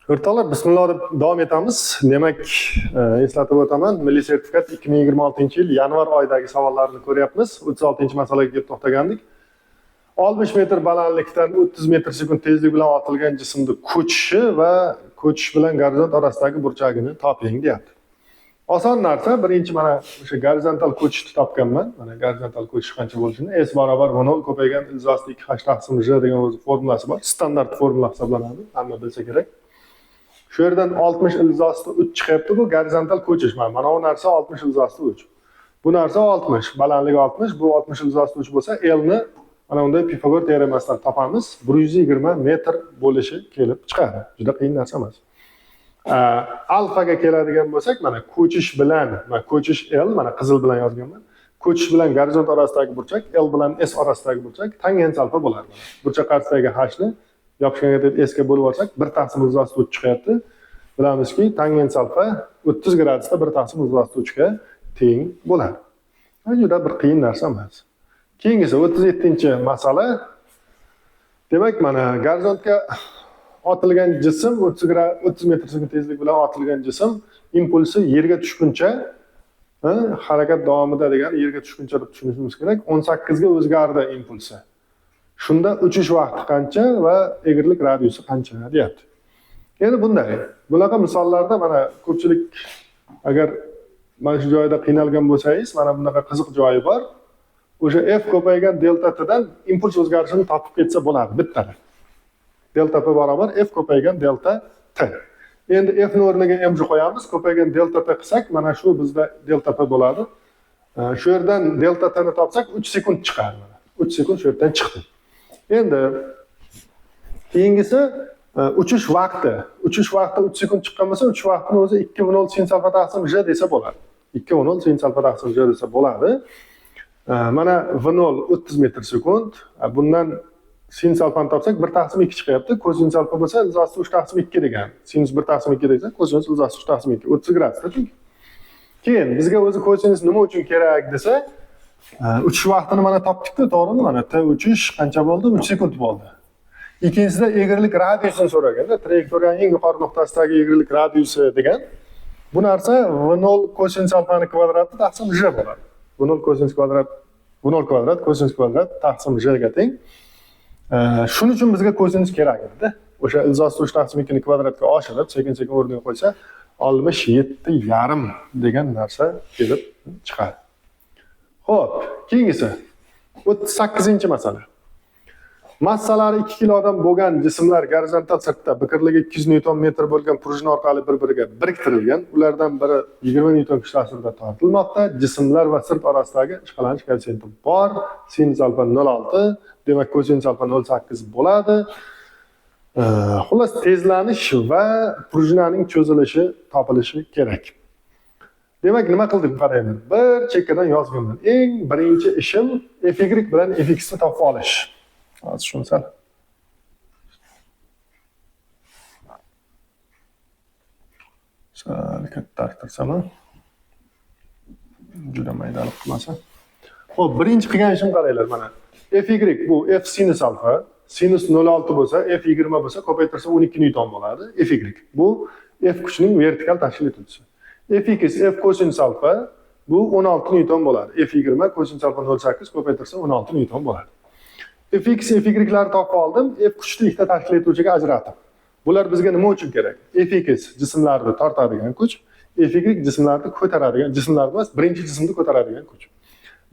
O'rtoqlar, bismillah deb davom etamiz. Demak, eslatib o'taman, milliy sertifikat 2026-yil yanvar oyidagi savollarni ko'ryapmiz. 36-masalaga kelib to'xtagandik. 60 metr balandlikdan 30 metr sekund tezlik bilan otilgan jismni ko'chishi va ko'chish bilan gorizont orasidagi burchagini toping deyapti. Oson narsa. Birinchi mana o'sha gorizontal ko'chishni topganman. Mana gorizontal ko'chish qancha bo'lishini S = V0 ko'paygan ilzosli 2h taqsim J degan o'z formulasi bor. Standart formula hisoblanadi. Hamma bilsa kerak. Shu yerdan 60 ilzosli 3 chiqyapti. Bu gorizontal ko'chish. Mana bu narsa 60 ilzosli 3. Bu narsa 60, balandligi 60, bu 60 ilzosli 3 bo'lsa, L ni mana bunday Pifagor teoremasidan topamiz. 120 metr bo'lishi kelib chiqadi. Juda qiyin narsa emas. Alfaga keladigan bo'lsak, mana ko'chish bilan, mana ko'chish L, mana qizil bilan yozganman. Ko'chish bilan gorizont orasidagi burchak, L bilan S orasidagi burchak tangens alfa bo'ladi. Burchak qarshisidagi h ni yopishgan S ga bo'lib olsak, 1 taqsim ilzosli 3 chiqyapti. Bilamizki, tangens alfa 30 gradusda 1 taqsim ilzosli 3 ga teng bo'ladi. Juda bir qiyin narsa emas. Keyingisi 37-masala. Demak, mana gorizontga otilgan jism 30 metr sekund tezlik bilan otilgan jism impulsi yerga tushguncha, harakat davomida degani yerga tushguncha deb tushunishimiz kerak. 18 ga o'zgardi impulsi. Shunda uchish vaqti qancha va egrilik radiusi qancha deyapti. Endi bunday. Bunaqa misollarda mana ko'pchilik agar mana shu joyda qiynalgan bo'lsangiz, mana bunaqa qiziq joyi bor. O'sha F ko'paygan delta t dan impuls o'zgarishini topib ketsa bo'ladi bittada. Delta p barobar F ko'paygan delta t. Endi F ni o'rniga mj qo'yamiz. Ko'paygan delta t qilsak, mana shu bizda delta p bo'ladi. Shu yerdan delta t ni topsak 3 sekund chiqadi. 3 sekund shu yerdan chiqdi. Endi keyingisi uchish vaqti. Uchish vaqti 3 sekund chiqqan bo'lsa, uchish vaqtini o'zi 2/0 sin alfa taqsim j desa bo'ladi. 2/0 sin alfa taqsim j desa bo'ladi. Mana V0 30 metr sekund. Bundan sin alfani topsak 1 taqsim 2 chiqyapti. Kosinus alfa bo'lsa, ilzosli 3 taqsim 2 degan. Sinus 1 taqsim 2 desa, kosinus ilzosli 3 taqsim 2, 30 gradusda. Keyin bizga o'zi kosinus nima uchun kerak desa, uchish vaqtini mana topdik-ku, to'g'rimi? Mana t uchish qancha bo'ldi? 3 sekund bo'ldi. Ikkinchisida egrilik radiusini so'raganda, trayektoriyaning eng yuqori nuqtasidagi egrilik radiusi degan. Bu narsa V0 kosinus alfani kvadrati taqsim j bo'ladi. V0 kosinus kvadrat, V0 kvadrat kosinus kvadrat taqsim j ga teng. Shuning uchun bizga kosinus kerak edi. O'sha ilzosli 3 taqsim 2 ni kvadratga oshirib, sekin-sekin o'rniga qo'ysa, 67,5 degan narsa kelib chiqadi. Xo'p, keyingisi 38-masala. Massalari 2 kilodan bo'lgan jismlar gorizontal sirtda biqirligi 200 newton metr bo'lgan prujna orqali bir-biriga biriktirilgan. Ulardan biri 20 newton kuch ta'sirida tortilmoqda. Jismlar va sirt orasidagi ishqalanish koeffitsiyenti bor. Sinus alfa 0,6, demak kosinus alfa 0,8 bo'ladi. Xullas, tezlanish va prujnaning cho'zilishi topilishi kerak. Demak, nima qildim qarayman. Bir chekkadan yozganman. Eng birinchi ishim fy bilan fx ni topib olish. Hozir shuni sal kattaroq juda maydalik qilmasa. Xo'p, birinchi qilgan ishim qaranglar mana. Fy bu f sinus alfa, sinus 0,6 bo'lsa, f 20 bo'lsa, ko'paytirsa 12 newton bo'ladi. Fy bu f kuchining vertikal tashkil etuvchisi. Fx f kosinus alfa bu 16 newton bo'ladi. F 20 kosinus alfa 0,8 ko'paytirsa 16 newton bo'ladi. Fx, fy'larni topib oldim. F kuchni ikkita tashkil etuvchiga ajratib. Bular bizga nima uchun kerak? Fx jismlarni tortadigan kuch, fy jismlarni ko'taradigan, jismlar emas, birinchi jismni ko'taradigan kuch.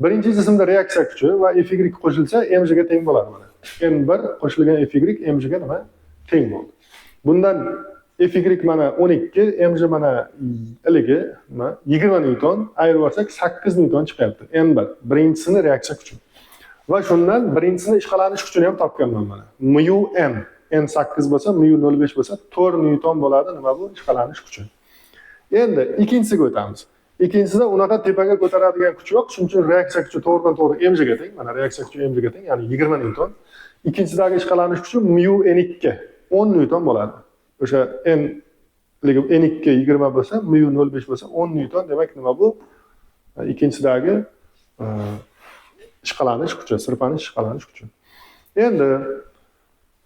Birinchi jismda reaksiya kuchi va fy qo'shilsa, mj ga teng bo'ladi mana. M1 qo'shilgan fy mj ga nima? Teng bo'ldi. Bundan fy mana 12, mj mana iligi 20 newton, ayirib olsak 8 newton chiqyapti. M1 birinchisini reaksiya kuchi. Va shundan birinchisini ishqalanish kuchini ham topganman mana. Mu n, n 8 bo'lsa, mu 0,5 bo'lsa, 4 newton bo'ladi. Nima bu? Ishqalanish kuchi. Endi ikkinchisiga o'tamiz. Ikkinchisida unaqa tepaga ko'taradigan kuch yo'q, shuning uchun reaksiya kuchi to'g'ridan-to'g'ri mj ga teng. Mana reaksiya kuchi mj ga teng, ya'ni 20 newton. Ikkinchisidagi ishqalanish kuchi mu n2, 10 newton bo'ladi. O'sha n ligi n2 20 bo'lsa, mu 0,5 bo'lsa, 10 newton. Demak, nima bu? Ikkinchisidagi ishqalanish kuchi, sirpanish ishqalanish kuchi. Endi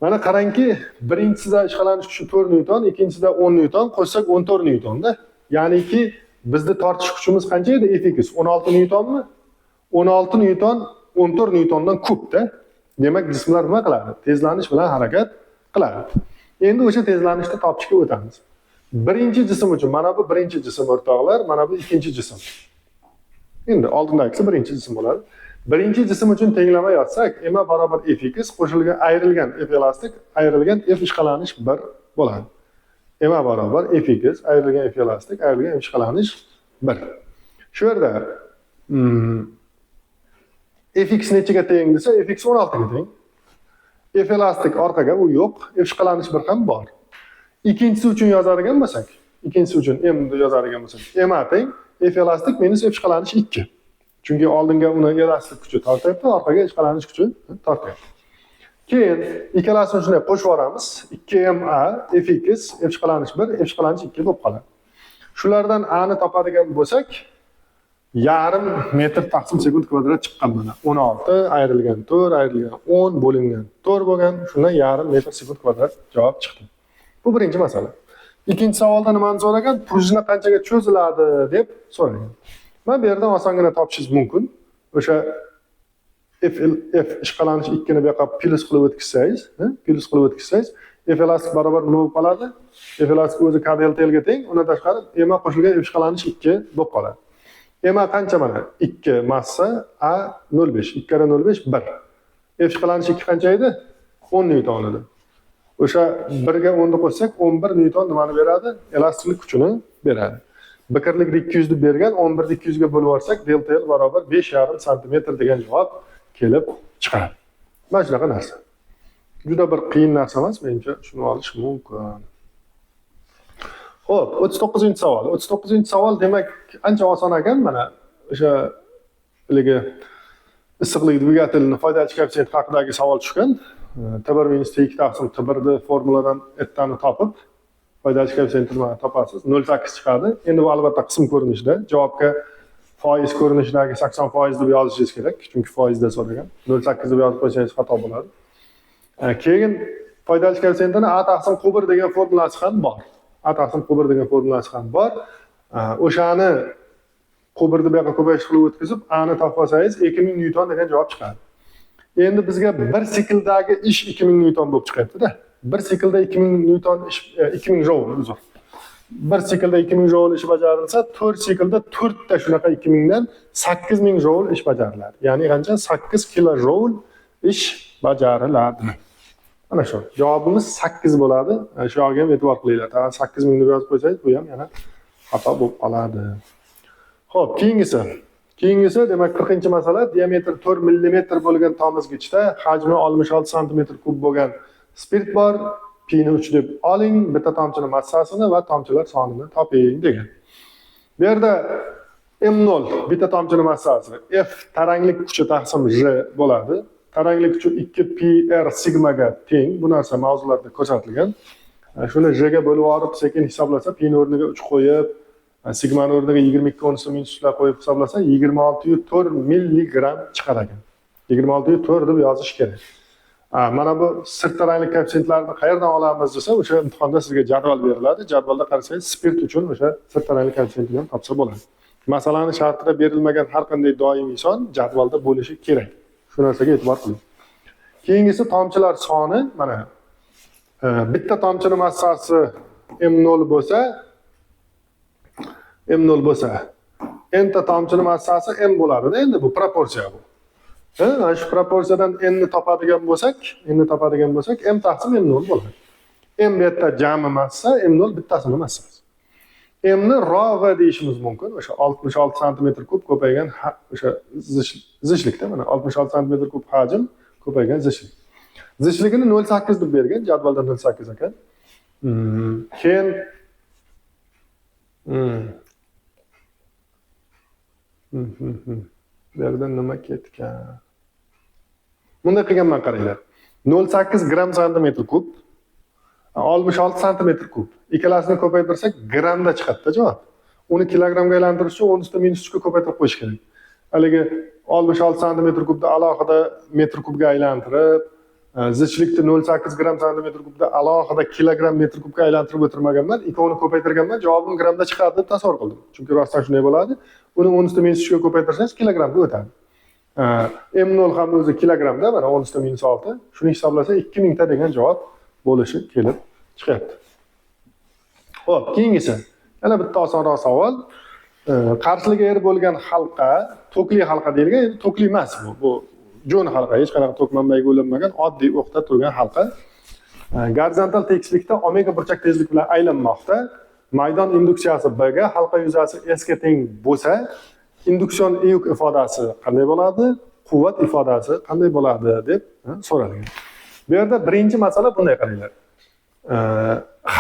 Mana qarangki, birinchisida ishqalanish kuchi 4 newton, ikkinchisida 10 newton, qo'shsak 14 newton-da. Ya'niki bizda tortish kuchimiz qancha edi? Fx 16 newtonmi? 16 newton 14 newtondan ko'p-da. Demak, jismlar nima qiladi? Tezlanish bilan harakat qiladi. Endi o'sha tezlanishni topishga o'tamiz. Birinchi jism uchun mana bu birinchi jism o'rtoqlar, mana bu ikkinchi jism. Endi oldindagisi birinchi jism bo'ladi. Birinchi jism uchun tenglama yozsak, m barobar fx qo'shilgan ayrilgan f elastik ayrilgan f ishqalanish 1 bo'ladi. M barobar fx ayrilgan f elastik ayrilgan f ishqalanish 1. Shu yerda fx nechaga teng desa, fx 16 ga teng. F elastik orqaga u yo'q, f ishqalanish 1 ham bor. Ikkinchisi uchun yozadigan bo'lsak, ikkinchisi uchun m deb yozadigan bo'lsak, m teng f elastik minus f ishqalanish 2. Chunki oldinga uni elastik kuchi tortyapti, orqaga ishqalanish kuchi tortyapti. Keyin ikkalasini shunday qo'shib yuboramiz. 2ma fx f ishqalanish 1 f ishqalanish 2 bo'lib qoladi. Shulardan a ni topadigan bo'lsak, yarim metr taqsim sekund kvadrat chiqqan mana. 16 ayrilgan 4 ayrilgan 10 bo'lingan 4 bo'lgan, shundan yarim metr sekund kvadrat javob chiqdi. Bu birinchi masala. Ikkinchi savolda nimani so'ragan? Prujna qanchaga cho'ziladi deb so'ragan. Men bu yerdan osongina topishingiz mumkin. O'sha f ishqalanish 2 ni bu yoqqa plus qilib o'tkazsangiz, f elastik barobar nima bo'lib qoladi? F elastik o'zi k delta L ga teng, undan tashqari m qo'shilgan f ishqalanish 2 bo'lib qoladi. M qancha mana? 2 massa a 0.5. 2 kare 0.5 1. F ishqalanish 2 qancha edi? 10 newton edi. O'sha 1 ga 10 ni qo'shsak 11 newton nimani beradi? Elastiklik kuchini beradi. Biqirlikni 200 deb bergan, 11 ni 200 ga bo'lib olsak, delta L barobar 5,5 cm degan javob kelib chiqadi. Mana shunaqa narsa. Juda bir qiyin narsa emas, menimcha shuni olish mumkin. Xo'p, 39-savol. 39-savol demak ancha oson ekan, mana o'sha haligi issiqlik dvigatelining foydali koeffitsient haqidagi savol tushgan. T1 minus T2 taqsim T1 ni formuladan ettani topib, foydali koeffitsiyentni topasiz. 0.8 chiqadi. Endi bu albatta qism ko'rinishida, javobga foiz ko'rinishidagi 80% deb yozishingiz kerak, chunki foizda so'ragan. 0.8 deb yozib qo'ysangiz xato bo'ladi. Keyin foydali koeffitsiyentni a taqsim q1 degan formulasi ham bor. A taqsim q1 degan formulasi ham bor. O'shani q1 ni bu yoqqa ko'payish qilib o'tkazib, a ni topib olsangiz 2000 newton degan javob chiqadi. Endi bizga bir sikldagi ish 2000 newton bo'lib chiqyapti-da. Bir siklda 2000 newton ish 2000 joule uzr. Bir siklda 2000 joule ish bajarilsa, 4 siklda 4 ta shunaqa 2000 dan 8000 joule ish bajariladi. Ya'ni qancha? 8 kilojoule ish bajariladi. Mana shu. Javobimiz 8 bo'ladi. Shu yerga ham e'tibor qilinglar. 8000 deb yozib qo'ysangiz, bu ham yana xato bo'lib qoladi. Xo'p, keyingisi demak 40-masala, diametri 4 mm bo'lgan tomizgichda hajmi 66 cm3 bo'lgan spirt bor. P ni 3 deb oling, bitta tomchining massasini va tomchilar sonini toping degan. Bu yerda M0 bitta tomchining massasi F taranglik kuchi taqsim J bo'ladi. Taranglik kuchi 2πr sigmaga teng. Bu narsa mavzularda ko'rsatilgan. Shuni J ga bo'lib olib, sekin hisoblasa, P ni o'rniga 3 qo'yib, sigma ni o'rniga 22 qo'yib hisoblasa, 26,4 milligram chiqar ekan. 26,4 deb yozish kerak. Mana bu sirt taranglik koeffitsiyentlarini qayerdan olamiz desa, o'sha imtihonda sizga jadval beriladi. Jadvalda qarasangiz, spirt uchun o'sha sirt taranglik koeffitsiyentini ham topsa bo'ladi. Masalani shartida berilmagan har qanday doimiy son jadvalda bo'lishi kerak. Shu narsaga e'tibor qiling. Keyingisi tomchilar soni, mana bitta tomchining massasi M0 bo'lsa, n ta tomchining massasi m bo'ladi-da, endi bu proporsiya bu. Shu proporsiyadan n ni topadigan bo'lsak, m taqsim m0 bo'ladi. M bu yerda jami massa, m0 bittasini massasi. M ni rov deyishimiz mumkin. O'sha 66 cm3 ko'paygan o'sha zichlikda mana 66 cm3 hajm ko'paygan zichlik. Zichligini 0.8 deb bergan, jadvalda 0.8 ekan. Keyin bu yerdan nima ketgan? Bunday qilganman, qaranglar. 0.8 gram santimetr kub, 66 santimetr kub. Ikkalasini ko'paytirsak gramda chiqadi javob. Uni kilogramga aylantirish uchun 10 ustida minus 3 ga ko'paytirib qo'yish kerak. Haligi 66 santimetr kubni alohida metr kubga aylantirib, zichlikni 0,8 gram santimetr kubda alohida kilogramm metr kubga aylantirib o'tirmaganman. Ikkovini ko'paytirganman, javobim gramda chiqadi deb tasavvur qildim. Chunki rostdan shunday bo'ladi. Uni 10⁻³ ga ko'paytirsangiz kilogramga o'tadi. M0 ham o'zi kilogramda, mana 10⁻6. Shuni hisoblasa 2000 ta degan javob bo'lishi kelib chiqyapti. Xo'p, keyingisi. Yana bitta osonroq savol. Qarshiliga yer bo'lgan halqa, tokli halqa deyilgan, endi tokli emas bu. Bu jo'n halqa, hech qanaqa tok manbaga ulanmagan oddiy o'qda turgan halqa. Gorizontal tekislikda omega burchak tezlik bilan aylanmoqda. Maydon induksiyasi B ga, halqa yuzasi S ga teng bo'lsa, induksion iyuk ifodasi qanday bo'ladi? Quvvat ifodasi qanday bo'ladi deb so'ralgan. Bu yerda birinchi masala bunday qaranglar.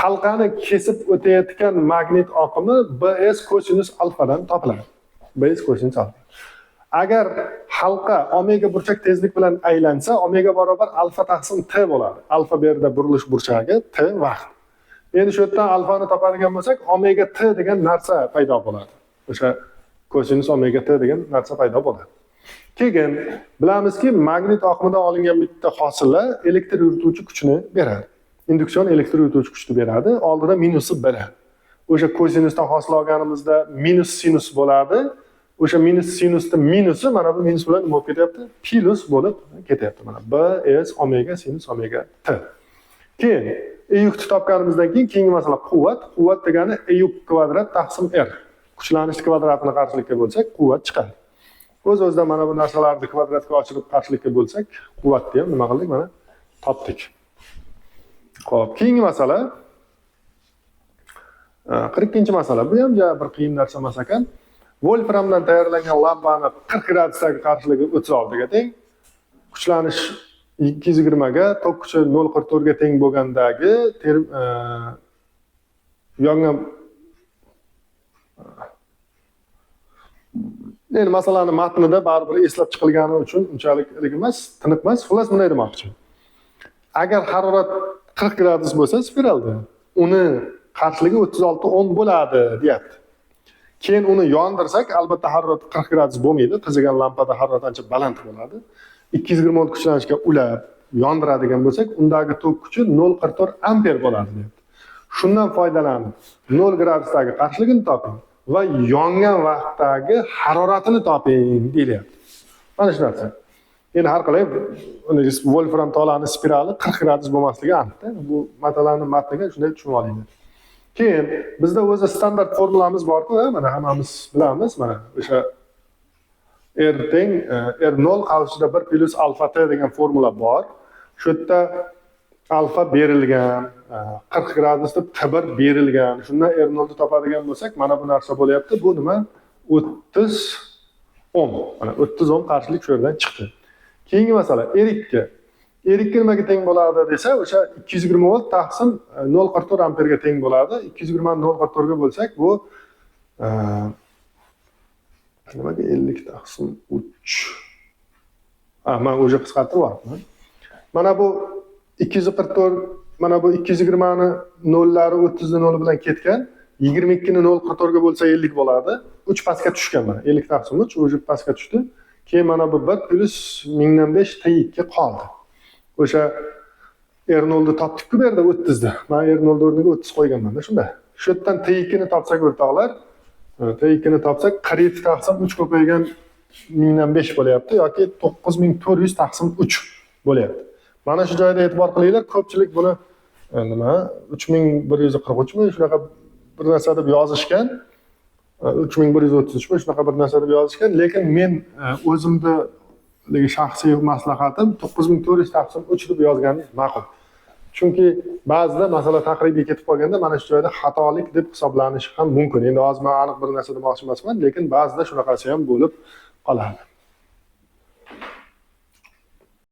Halqani kesib o'tayotgan magnit oqimi Bs kosinus alfadan topiladi. Bs kosinus alfa. Agar halqa omega burchak tezlik bilan aylansa, omega barobar alfa taqsim t bo'ladi. Alfa bu yerda burilish burchagi, t vaqt. Endi shu yerdan alfani topadigan bo'lsak, omega t degan narsa paydo bo'ladi. O'sha kosinus omega t degan narsa paydo bo'ladi. Keyin bilamizki, magnit oqimidan olingan bitta hosila elektr yurituvchi kuchni beradi. Induksion elektr yurituvchi kuchni beradi. Oldida minusi b. O'sha kosinusdan hosil olganimizda minus sinus bo'ladi. O'sha minus sinusning minusi mana bu minus bilan nima bo'lib ketyapti? Plus bo'lib ketyapti. Mana b s omega sinus omega t. Keyin yukni topganimizdan keyin keyingi masala quvvat. Quvvat degani yuk kvadrat taqsim r. Kuchlanish kvadratini qarshilikka bo'lsak, quvvat chiqadi. O'z-o'zidan mana bu narsalarni kvadratga ochirib qarshilikka bo'lsak, quvvatni ham nima qildik? Mana topdik. Xo'p, keyingi masala 42-masala. Bu ham bir qiyin narsa emas ekan. Wolframdan tayyorlangan lampani 40 gradusdagi qarshiligi 36 ga teng. Kuchlanish 220 ga, tok kuchi 0,44 ga teng bo'lgandagi yongan endi masalani matnida baribir eslab chiqilgani uchun unchalik emas, tiniq emas. Xullas bunday demoqchi. Agar harorat 40 gradus bo'lsa spiralda, uni qarshiligi 36-10 bo'ladi, deyapti. Keyin uni yondirsak, albatta harorat 40 gradus bo'lmaydi. Qizigan lampada harorat ancha baland bo'ladi. 220 volt kuchlanishga ulab yondiradigan bo'lsak, undagi tok kuchi 0,44 amper bo'ladi, deyapti. Shundan foydalanib 0 gradusdagi qarshiligini toping va yongan vaqtdagi haroratini toping, deyilyapti. Mana shu narsa. Endi har qalay Wolfram tolani spirali 40 gradus bo'lmasligi aniq-da. Bu matematik matniga shunday tushunib olinglar. Keyin bizda o'zi standart formulamiz bor-ku, mana hammamiz bilamiz, mana o'sha R teng R0 qavsida 1 plus alfa t degan formula bor. Shu yerda alfa berilgan, 40 gradus deb t1 berilgan. Shundan R0 ni topadigan bo'lsak, mana bu narsa bo'lyapti. Bu nima? 30 ohm. Mana 30 ohm qarshilik shu yerdan chiqdi. Keyingi masala R2. R2 nimaga teng bo'ladi desa, o'sha 220 volt taqsim 0,44 amperga teng bo'ladi. 220 ni 0,44 ga bo'lsak, bu nimaga 50 taqsim 3. Men o'sha qisqartirib yuboribman. Mana bu 244, mana bu 220 ni nollari 30 ni 0 bilan ketgan. 22 ni 0,44 ga bo'lsa 50 bo'ladi. 3 pastga tushgan mana. 50 taqsim 3 o'sha pastga tushdi. Keyin mana bu 1 plus 1005 T2 qoldi. O'sha R0 ni topdik-ku bu yerda 30 da. Men R0 o'rniga 30 qo'yganman-da shunda. Shu yerdan T2 ni topsak o'rtoqlar, T2 ni topsak 47 taqsim 3 ko'paygan 1005 bo'lyapti yoki 9400 taqsim 3 bo'lyapti. Mana shu joyda e'tibor qilinglar, ko'pchilik buni nima 3143 mi shunaqa bir narsa deb yozishgan. 3133 mi shunaqa bir narsa deb yozishgan, lekin men o'zimdagi shaxsiy maslahatim 9400 taqsim 3 deb yozganingiz ma'qul. Chunki ba'zida masala taqribiy ketib qolganda mana shu joyda xatolik deb hisoblanishi ham mumkin. Endi hozir men aniq bir narsa demoqchi emasman, lekin ba'zida shunaqasi ham bo'lib qoladi.